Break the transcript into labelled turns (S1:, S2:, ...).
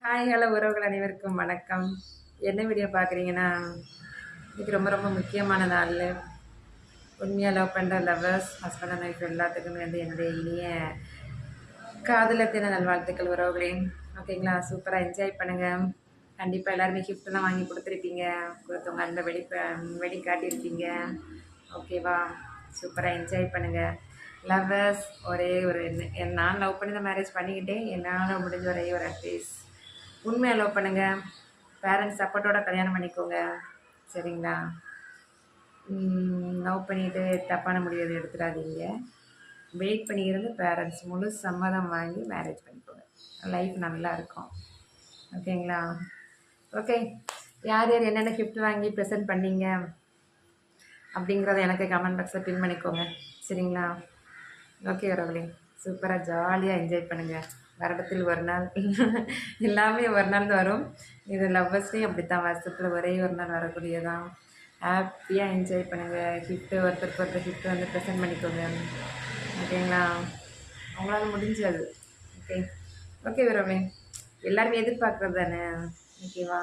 S1: Hi hello உறவுகள் அனைவருக்கும் வணக்கம். என்ன வீடியோ பார்க்குறீங்கன்னா, இன்னைக்கு ரொம்ப ரொம்ப முக்கியமான நாள். உண்மையாக லவ் பண்ணுற லவ்வர்ஸ், ஹஸ்பண்ட் அண்ட் ஒய்ஃப் எல்லாத்துக்குமே என்னுடைய இனிய காதலர் தின நல்வாழ்த்துக்கள் உறவுகளே. ஓகேங்களா, சூப்பராக என்ஜாய் பண்ணுங்கள். கண்டிப்பாக எல்லாருமே கிஃப்ட்லாம் வாங்கி கொடுத்துருப்பீங்க, கொடுத்தவங்க அந்த வெடி காட்டியிருப்பீங்க. ஓகேவா, சூப்பராக என்ஜாய் பண்ணுங்கள் லவ்வர்ஸ். ஒரே ஒரு நான் லவ் பண்ணி தான் மேரேஜ் பண்ணிக்கிட்டேன். என்னால் முடிஞ்ச ஒரே ஒரு அட்வைஸ், உண்மையாக லவ் பண்ணுங்கள், பேரண்ட்ஸ் சப்போர்ட்டோட கல்யாணம் பண்ணிக்கோங்க. சரிங்களா, லவ் பண்ணிவிட்டு தப்பான முடிவு எடுத்துடாதீங்க. வெயிட் பண்ணியிருந்து பேரண்ட்ஸ் முழு சம்மதம் வாங்கி மேரேஜ் பண்ணிக்கோங்க. லைஃப் நல்லா இருக்கும். ஓகேங்களா. ஓகே, யார் யார் என்னென்ன கிஃப்ட் வாங்கி ப்ரெசென்ட் பண்ணீங்க அப்படிங்கிறத எனக்கு கமெண்ட் பாக்ஸில் பின் பண்ணிக்கோங்க. சரிங்களா. ஓகே உறவுகளே, சூப்பராக ஜாலியாக என்ஜாய் பண்ணுங்கள். வருடத்தில் ஒரு நாள் எல்லாமே ஒரு நாள் தான் வரும். இது லவ்வர்ஸ்லேயும் அப்படி தான், வருஷத்தில் ஒரே ஒரு நாள் வரக்கூடியதான். ஹாப்பியாக என்ஜாய் பண்ணுங்கள். கிஃப்ட்டு ஒருத்தருக்கு ஒருத்தர் கிஃப்ட்டு வந்து ப்ரெசென்ட் பண்ணிக்கோங்க. ஓகேங்களா, அவங்களால முடிஞ்சது. ஓகே ஓகே உறவுகளே, எல்லாருமே எதிர்பார்க்குறது தானே. ஓகேவா.